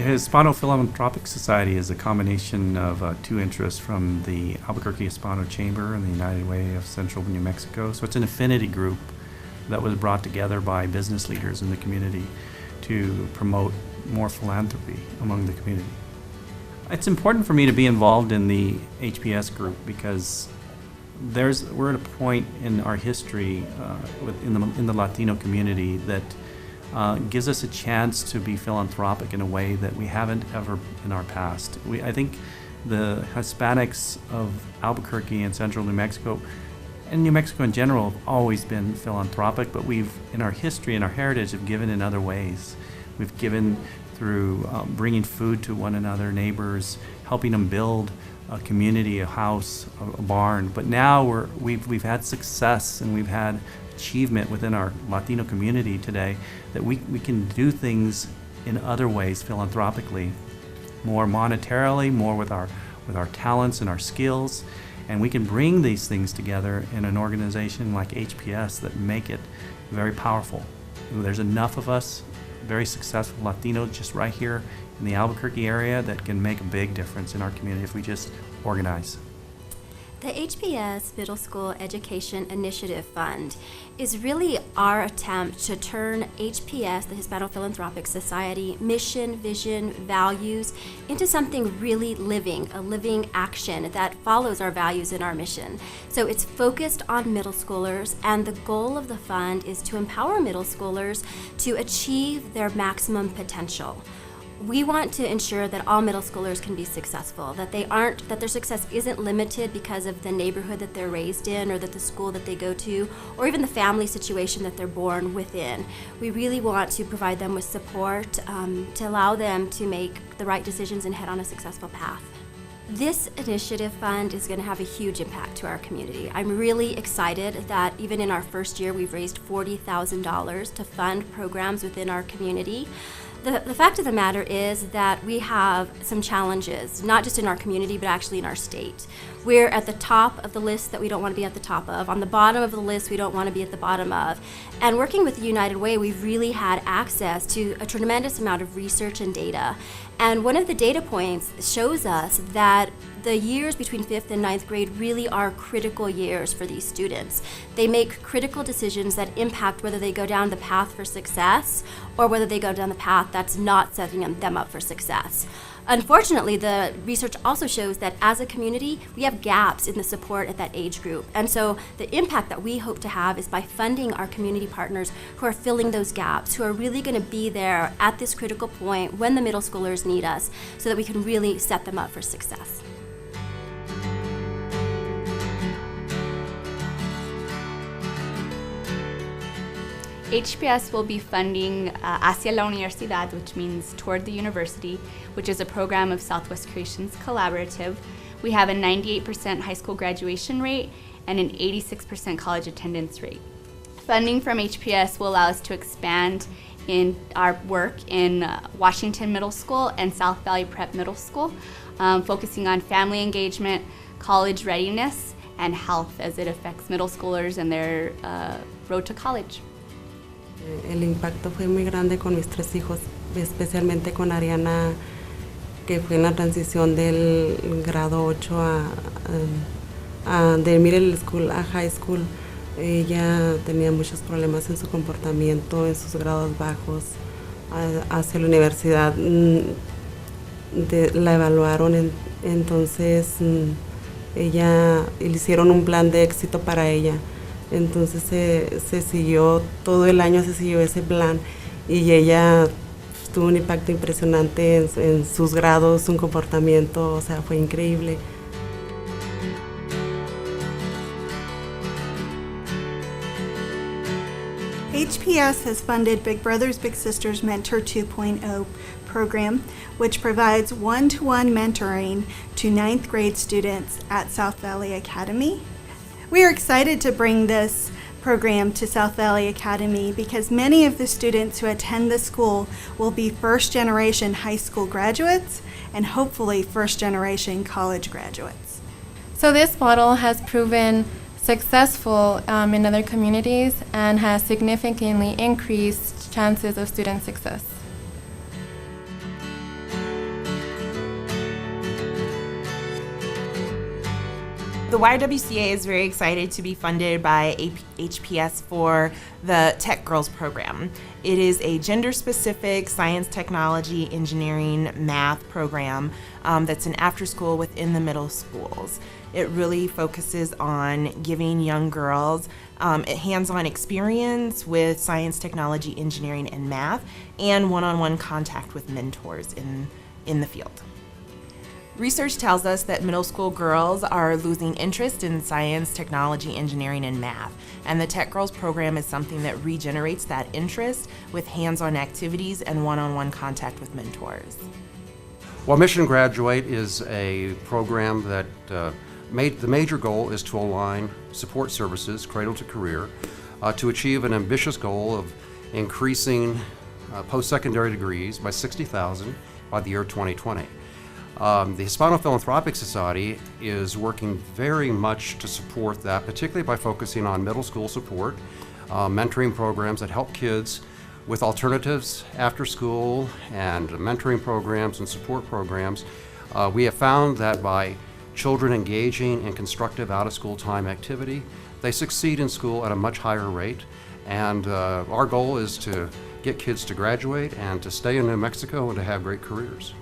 Hispano Philanthropic Society is a combination of two interests from the Albuquerque Hispano Chamber and the United Way of Central New Mexico. So it's an affinity group that was brought together by business leaders in the community to promote more philanthropy among the community. It's important for me to be involved in the HPS group because we're at a point in our history in the Latino community that gives us a chance to be philanthropic in a way that we haven't ever in our past. I think the Hispanics of Albuquerque and Central New Mexico, and New Mexico in general, have always been philanthropic, but we've, in our history and our heritage, have given in other ways. We've given through bringing food to one another, neighbors, helping them build a community, a house, a barn. But now we've had success and we've had achievement within our Latino community today that we can do things in other ways philanthropically, more monetarily, more with our talents and our skills, and we can bring these things together in an organization like HPS that make it very powerful. There's enough of us, very successful Latinos just right here in the Albuquerque area that can make a big difference in our community if we just organize. The HPS Middle School Education Initiative Fund is really our attempt to turn HPS, the Hispano Philanthropic Society, mission, vision, values into something really living, a living action that follows our values and our mission. So it's focused on middle schoolers, and the goal of the fund is to empower middle schoolers to achieve their maximum potential. We want to ensure that all middle schoolers can be successful, that their success isn't limited because of the neighborhood that they're raised in or that the school that they go to or even the family situation that they're born within. We really want to provide them with support to allow them to make the right decisions and head on a successful path. This initiative fund is going to have a huge impact to our community. I'm really excited that even in our first year we've raised $40,000 to fund programs within our community. The fact of the matter is that we have some challenges, not just in our community, but actually in our state. We're at the top of the list that we don't want to be at the top of. On the bottom of the list, we don't want to be at the bottom of. And working with the United Way, we've really had access to a tremendous amount of research and data. And one of the data points shows us that the years between 5th and 9th grade really are critical years for these students. They make critical decisions that impact whether they go down the path for success or whether they go down the path that's not setting them up for success. Unfortunately, the research also shows that as a community, we have gaps in the support at that age group. And so the impact that we hope to have is by funding our community partners who are filling those gaps, who are really going to be there at this critical point when the middle schoolers need us so that we can really set them up for success. HPS will be funding Hacia la Universidad, which means Toward the University, which is a program of Southwest Creations Collaborative. We have a 98% high school graduation rate and an 86% college attendance rate. Funding from HPS will allow us to expand in our work in Washington Middle School and South Valley Prep Middle School, focusing on family engagement, college readiness, and health as it affects middle schoolers and their road to college. El impacto fue muy grande con mis tres hijos, especialmente con Ariana, que fue en la transición del grado 8 de middle school a high school. Ella tenía muchos problemas en su comportamiento, en sus grados bajos. Hacia la universidad la evaluaron, entonces ella le hicieron un plan de éxito para ella. Entonces se siguió, todo el año se siguió ese plan y ella tuvo un impacto impresionante en sus grados, su comportamiento, o sea, fue increíble. HPS has funded Big Brothers Big Sisters Mentor 2.0 program, which provides one-to-one mentoring to 9th grade students at South Valley Academy. We are excited to bring this program to South Valley Academy because many of the students who attend the school will be first-generation high school graduates and hopefully first-generation college graduates. So this model has proven successful in other communities and has significantly increased chances of student success. The YWCA is very excited to be funded by HPS for the Tech Girls program. It is a gender-specific science, technology, engineering, math program that's an after-school within the middle schools. It really focuses on giving young girls hands-on experience with science, technology, engineering, and math, and one-on-one contact with mentors in the field. Research tells us that middle school girls are losing interest in science, technology, engineering, and math. And the Tech Girls program is something that regenerates that interest with hands-on activities and one-on-one contact with mentors. Well, Mission Graduate is a program that the major goal is to align support services, cradle to career, to achieve an ambitious goal of increasing post-secondary degrees by 60,000 by the year 2020. The Hispano Philanthropic Society is working very much to support that, particularly by focusing on middle school support, mentoring programs that help kids with alternatives after school, and mentoring programs and support programs. We have found that by children engaging in constructive out-of-school time activity, they succeed in school at a much higher rate. And our goal is to get kids to graduate and to stay in New Mexico and to have great careers.